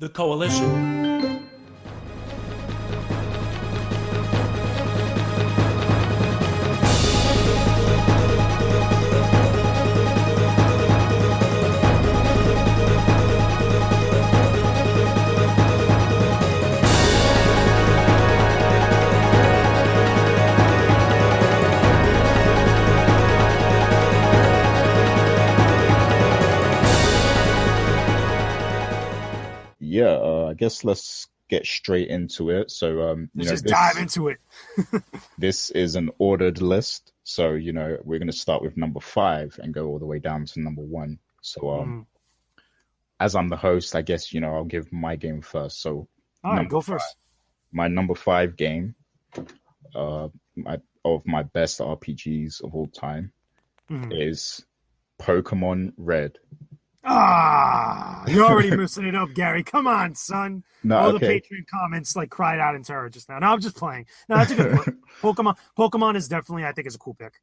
The Koalition. Yeah, I guess let's get straight into it. So, Let's just dive into it. this is an ordered list. So, we're going to start with number five and go all the way down to number one. So, Mm. as I'm the host, I guess, I'll give my game first. So, All right, number go five, first. my number five game, of my best RPGs of all time Mhm. is Pokemon Red. You're already messing it up, Gary. Come on, son. No, All the okay. Patreon comments like cried out in terror just now. No, I'm just playing. No, that's a good one. Pokemon is definitely, I think, is a cool pick.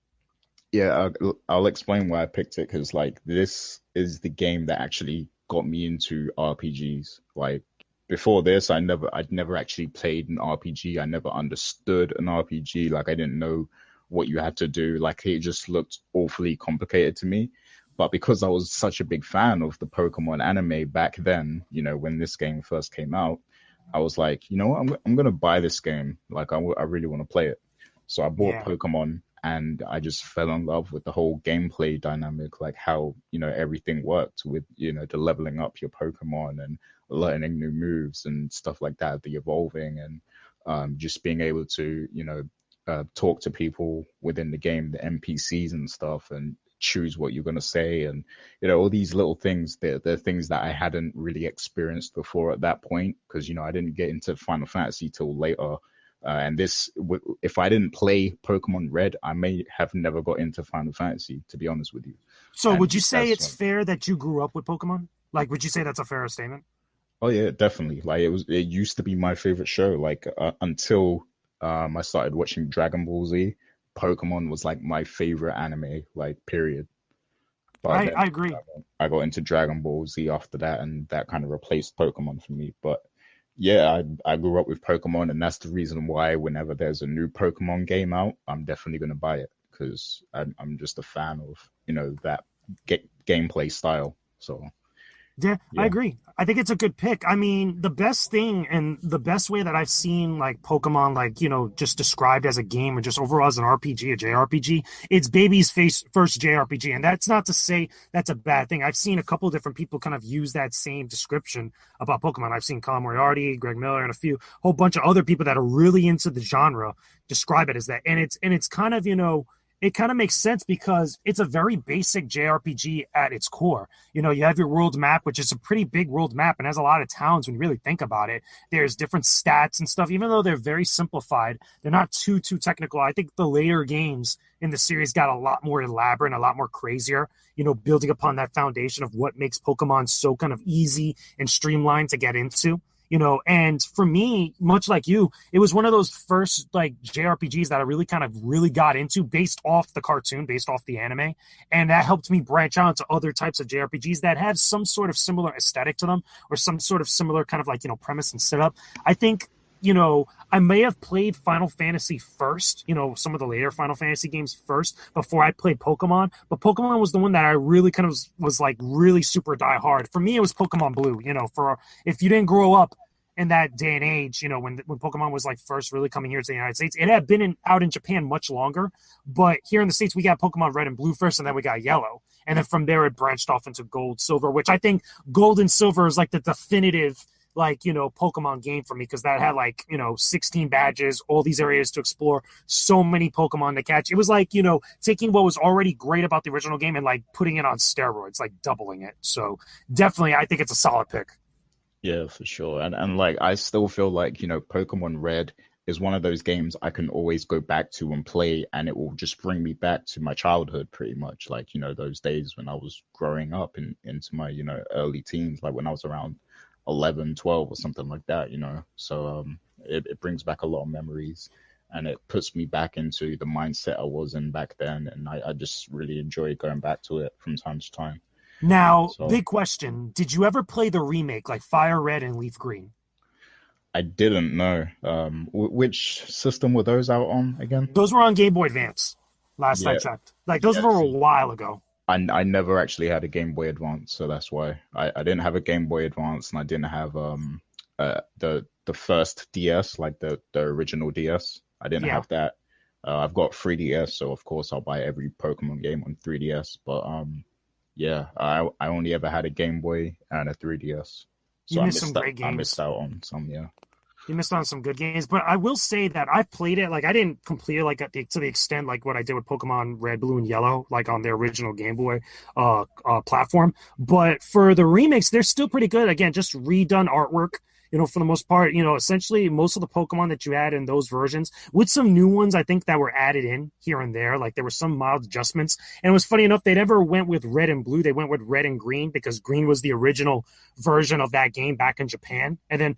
Yeah, I'll explain why I picked it because like this is the game that actually got me into RPGs. Like before this, I'd never actually played an RPG. I never understood an RPG. Like I didn't know what you had to do. Like it just looked awfully complicated to me. But because I was such a big fan of the Pokemon anime back then, when this game first came out, I was like, what, I'm gonna buy this game. Like I really want to play it. So I bought Yeah. Pokemon and I just fell in love with the whole gameplay dynamic, like how, everything worked with, the leveling up your Pokemon and learning new moves and stuff like that, the evolving and just being able to, talk to people within the game, the NPCs and stuff, and choose what you're going to say. And, all these little things, they're things that I hadn't really experienced before at that point because, I didn't get into Final Fantasy till later. And if I didn't play Pokemon Red, I may have never got into Final Fantasy, to be honest with you. So And would you say that's it's fair that you grew up with Pokemon? Like, would you say that's a fair statement? oh yeah, definitely. Like it used to be my favorite show. Like until I started watching Dragon Ball Z, Pokemon was like my favorite anime, like period. But I, then I agree. I got into Dragon Ball Z after that, and that kind of replaced Pokemon for me. But yeah, I grew up with Pokemon, and that's the reason why whenever there's a new Pokemon game out, I'm definitely gonna buy it because I'm just a fan of that gameplay style. So Yeah, I yeah, agree. I think it's a good pick. I mean, the best thing and the best way that I've seen like Pokemon, like, just described as a game or just overall as an RPG, a JRPG, it's baby's face first JRPG. And that's not to say that's a bad thing. I've seen a couple different people kind of use that same description about Pokemon. I've seen Colin Moriarty, Greg Miller, and a whole bunch of other people that are really into the genre describe it as that. And it's kind of, it kind of makes sense because it's a very basic JRPG at its core. You have your world map, which is a pretty big world map and has a lot of towns when you really think about it. There's different stats and stuff, even though they're very simplified. They're not too technical. I think the later games in the series got a lot more elaborate and a lot more crazier, building upon that foundation of what makes Pokemon so kind of easy and streamlined to get into. And for me, much like you, it was one of those first like JRPGs that I really kind of really got into based off the cartoon, based off the anime. And that helped me branch out to other types of JRPGs that have some sort of similar aesthetic to them or some sort of similar kind of like, premise and setup. I think, I may have played Final Fantasy first, some of the later Final Fantasy games first before I played Pokemon. But Pokemon was the one that I really kind of was like really super die hard. For me, it was Pokemon Blue, for if you didn't grow up in that day and age, when Pokemon was like first really coming here to the United States, it had been out in Japan much longer. But here in the States, we got Pokemon Red and Blue first, and then we got Yellow. And then from there, it branched off into Gold, Silver, which I think Gold and Silver is like the definitive like Pokemon game for me because that had like 16 badges, all these areas to explore, so many Pokemon to catch. It was like taking what was already great about the original game and like putting it on steroids, like doubling it. So definitely I think it's a solid pick. yeah, for sure. And like I still feel like Pokemon Red is one of those games I can always go back to and play, and it will just bring me back to my childhood, pretty much. Like those days when I was growing up into my early teens, like when I was around 11, 12, or something like that. So it brings back a lot of memories, and it puts me back into the mindset I was in back then, and I just really enjoy going back to it from time to time. Now, So big question: did you ever play the remake, like Fire Red and Leaf Green? I didn't know. Which system were those out on again? Those were on Game Boy Advance. Last I Yeah, checked, like those yeah. were a See, while ago. I never actually had a Game Boy Advance, so that's why I didn't have a Game Boy Advance, and I didn't have the first DS, like the original DS. I didn't Yeah, have that. I've got 3DS, so of course I'll buy every Pokemon game on 3DS. But yeah, I only ever had a Game Boy and a 3DS, you so missed some great I missed games. out on some. Yeah. You missed on some good games, but I will say that I played it. Like I didn't complete it like to the extent like what I did with Pokemon Red, Blue, and Yellow, like on the original Game Boy platform. But for the remakes, they're still pretty good. Again, just redone artwork. For the most part, essentially most of the Pokemon that you had in those versions, with some new ones, I think that were added in here and there. Like there were some mild adjustments. And it was funny enough, they never went with red and blue. They went with red and green because green was the original version of that game back in Japan. And then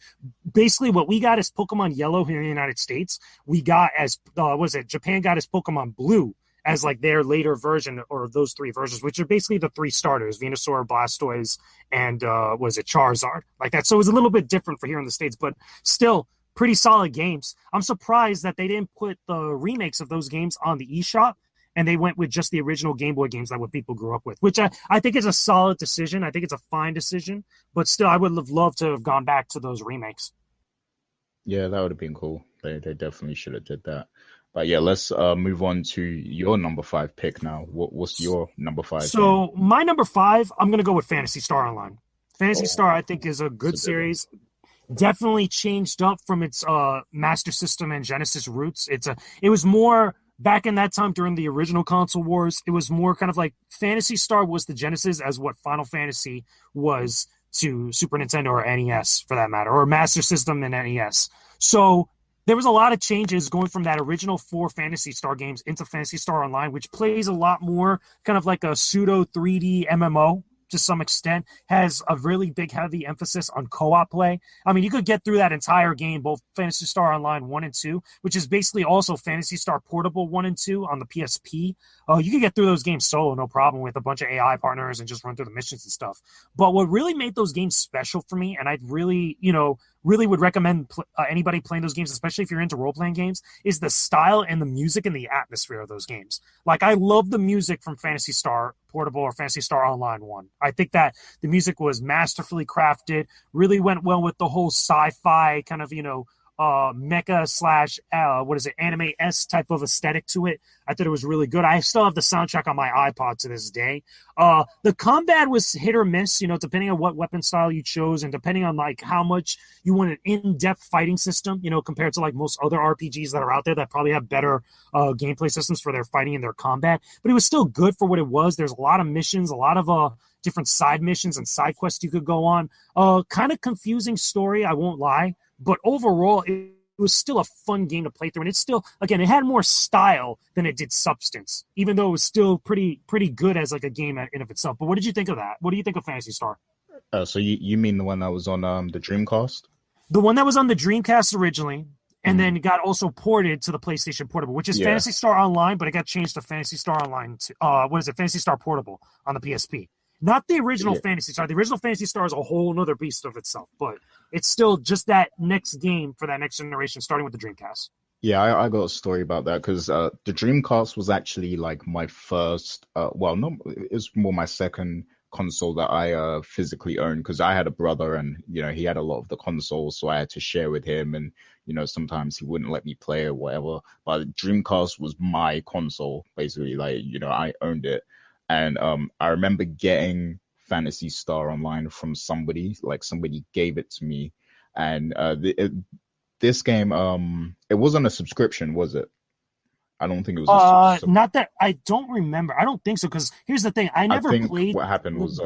basically what we got as Pokemon Yellow here in the United States, we got as was it Japan got as Pokemon Blue as like their later version or those three versions, which are basically the three starters: Venusaur, Blastoise, and was it Charizard? Like that. So it was a little bit different for here in the States, but still pretty solid games. I'm surprised that they didn't put the remakes of those games on the eShop and they went with just the original Game Boy games that what people grew up with, which I think is a solid decision. I think it's a fine decision, but still, I would have loved to have gone back to those remakes. Yeah, that would have been cool. They definitely should have did that. But yeah, let's move on to your number five pick now. What's your number five game? So my number five, I'm gonna go with Fantasy Star Online. Fantasy Star, Oh, I think, is a it's good a good one. series. Definitely changed up from its Master System and Genesis roots. It was more back in that time during the original console wars. It was more kind of like Fantasy Star was the Genesis as what Final Fantasy was to Super Nintendo or NES for that matter, or Master System and NES. So there was a lot of changes going from that original four Fantasy Star games into Fantasy Star Online, which plays a lot more kind of like a pseudo 3D MMO to some extent, has a really big, heavy emphasis on co-op play. I mean, you could get through that entire game, both Fantasy Star Online 1 and 2, which is basically also Fantasy Star Portable 1 and 2 on the PSP. You could get through those games solo, no problem, with a bunch of AI partners and just run through the missions and stuff. But what really made those games special for me, and I'd really, really would recommend anybody playing those games, especially if you're into role-playing games, is the style and the music and the atmosphere of those games. Like, I love the music from Fantasy Star Portable or Fantasy Star Online 1. I think that the music was masterfully crafted, really went well with the whole sci-fi kind of, mecha slash what is it, anime s type of aesthetic to it. I thought it was really good. I still have the soundtrack on my iPod to this day. The combat was hit or miss, depending on what weapon style you chose and depending on like how much you want an in-depth fighting system, compared to like most other RPGs that are out there that probably have better gameplay systems for their fighting and their combat. But it was still good for what it was. There's a lot of missions, a lot of different side missions and side quests you could go on. Kind of confusing story, I won't lie. But overall, it was still a fun game to play through. And it's still, again, it had more style than it did substance, even though it was still pretty good as like a game in of itself. But what did you think of that? What do you think of Fantasy Star? So you mean the one that was on the Dreamcast? The one that was on the Dreamcast originally, and Mhm. then got also ported to the PlayStation Portable, which is Yeah, Fantasy Star Online, but it got changed to Fantasy Star Online. What is it? Fantasy Star Portable on the PSP. Not the original yeah, Fantasy Star. The original Fantasy Star is a whole other beast of itself, but it's still just that next game for that next generation, starting with the Dreamcast. yeah. I got a story about that because the Dreamcast was actually like my first. Well, no, it's more my second console that I physically owned because I had a brother and he had a lot of the consoles, so I had to share with him, and sometimes he wouldn't let me play or whatever. But Dreamcast was my console basically. Like I owned it. And I remember getting Fantasy Star Online from somebody, like somebody gave it to me. And this game, it wasn't a subscription, was it? I don't think it was a Not that I don't remember. I don't think so. Because here's the thing: I I never think played. what happened was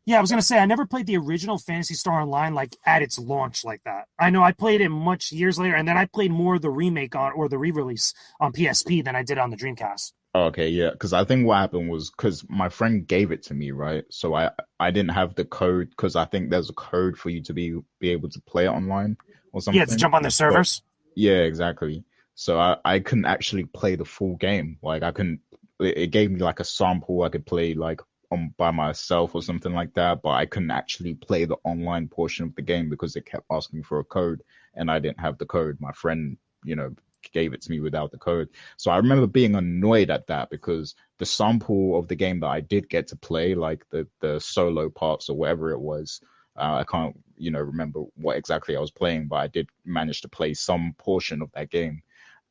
Yeah, I was gonna say I never played the original Fantasy Star Online like at its launch like that. I know I played it much years later, and then I played more of the remake on or the re-release on PSP than I did on the Dreamcast. okay, yeah, because I think what happened was because my friend gave it to me, right? So I didn't have the code because I think there's a code for you to be able to play it online or Yeah, to something. jump on the But servers. yeah, exactly. So I couldn't actually play the full game. Like I couldn't. It gave me like a sample I could play like on by myself or something like that, but I couldn't actually play the online portion of the game because it kept asking for a code, and I didn't have the code. My friend, gave it to me without the code. So I remember being annoyed at that because the sample of the game that I did get to play, like the solo parts or whatever it was, I can't, remember what exactly I was playing, but I did manage to play some portion of that game.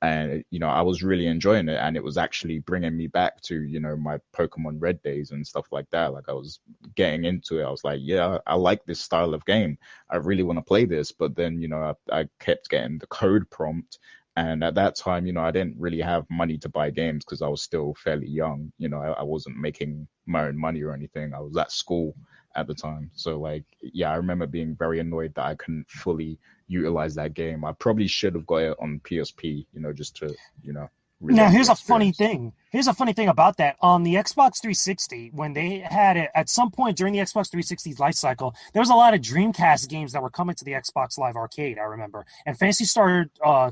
And, I was really enjoying it. And it was actually bringing me back to, my Pokemon Red days and stuff like that. Like I was getting into it. I was like, yeah, I like this style of game. I really want to play this. But then, I kept getting the code prompt. And at that time, I didn't really have money to buy games because I was still fairly young. I wasn't making my own money or anything. I was at school at the time. So like, yeah, I remember being very annoyed that I couldn't fully utilize that game. I probably should have got it on PSP, just to, Now, relive here's the a funny experience. thing. Here's a funny thing about that. On the Xbox 360, when they had it at some point during the Xbox 360's life cycle, there was a lot of Dreamcast games that were coming to the Xbox Live Arcade, I remember. And Phantasy Star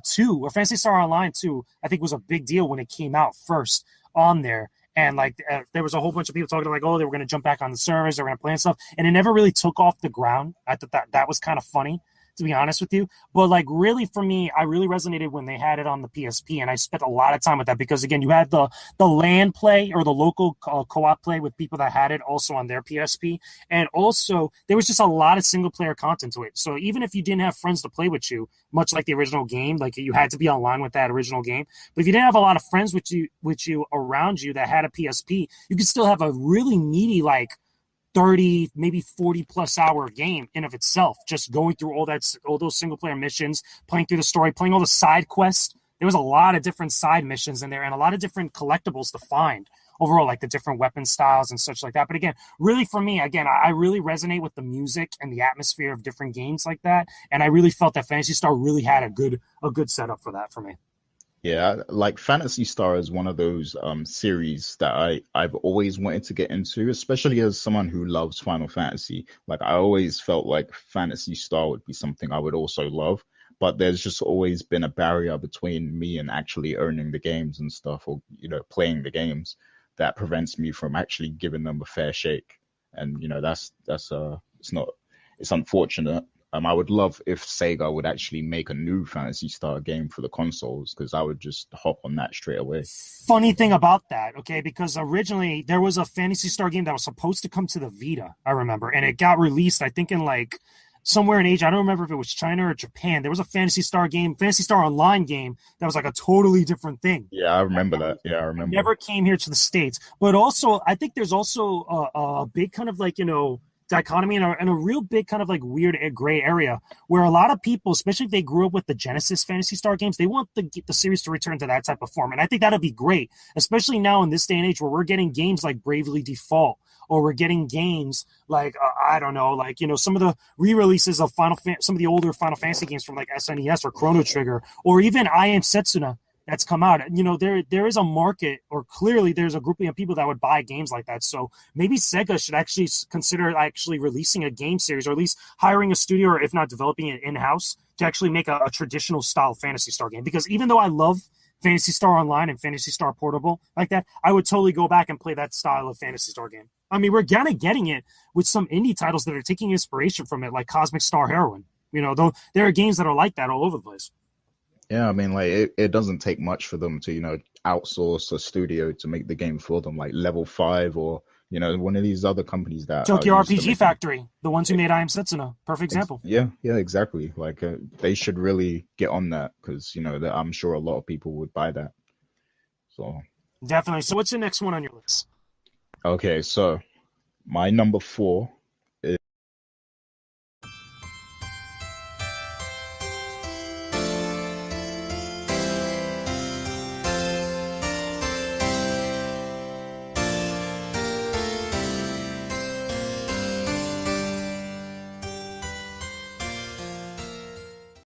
2, or Phantasy Star Online 2, I think was a big deal when it came out first on there. And like there was a whole bunch of people talking like, oh, they were going to jump back on the servers, they were going to play and stuff. And it never really took off the ground. I thought that was kind of funny, to be honest with you. But like really for me, I really resonated when they had it on the PSP, and I spent a lot of time with that because again, you had the LAN play or the local co-op play with people that had it also on their PSP, and also there was just a lot of single player content to it. So even if you didn't have friends to play with you, much like the original game, like you had to be online with that original game. But if you didn't have a lot of friends with you around you that had a PSP, you could still have a really meaty like 30 maybe 40 plus hour game in of itself, just going through all those single player missions, playing through the story, playing all the side quests. There was a lot of different side missions in there and a lot of different collectibles to find overall, like the different weapon styles and such like that. But again, really for me, again, I really resonate with the music and the atmosphere of different games like that, and I really felt that Fantasy Star really had a good setup for that for me. Yeah, like Fantasy Star is one of those series that I've always wanted to get into, especially as someone who loves Final Fantasy. Like I always felt like Fantasy Star would be something I would also love, but there's just always been a barrier between me and actually owning the games and stuff, or playing the games, that prevents me from actually giving them a fair shake. And it's unfortunate. I would love if Sega would actually make a new Fantasy Star game for the consoles, because I would just hop on that straight away. Funny thing about that, okay, because originally there was a Fantasy Star game that was supposed to come to the Vita, I remember, and it got released, I think, in like somewhere in Asia. I don't remember if it was China or Japan. There was a Fantasy Star game, Fantasy Star Online game, that was like a totally different thing. Yeah, I remember that. Yeah, I remember. Never came here to the States. But also, I think there's also a big kind of like, dichotomy and a real big kind of like weird gray area where a lot of people, especially if they grew up with the Genesis Fantasy Star games, they want the series to return to that type of form. And I think that'd be great, especially now in this day and age where we're getting games like Bravely Default, or we're getting games like, I don't know, like, some of the re-releases of some of the older Final Fantasy games from like SNES or Chrono Trigger, or even I Am Setsuna that's come out. There is a market, or clearly there's a group of people that would buy games like that. So maybe Sega should actually consider actually releasing a game series, or at least hiring a studio, or if not developing it in-house, to actually make a traditional style Fantasy Star game. Because even though I love Fantasy Star Online and Fantasy Star Portable like that, I would totally go back and play that style of Fantasy Star game. I mean, we're kind of getting it with some indie titles that are taking inspiration from it, like Cosmic Star Heroine. Though there are games that are like that all over the place. Yeah, I mean, like it doesn't take much for them to, outsource a studio to make the game for them, like Level 5 or, one of these other companies that are Tokyo used to RPG making. Factory, the ones who made I Am Setsuna, perfect example. Yeah, exactly. Like they should really get on that, because, I'm sure a lot of people would buy that. So Definitely. So what's the next one on your list? okay, so my number 4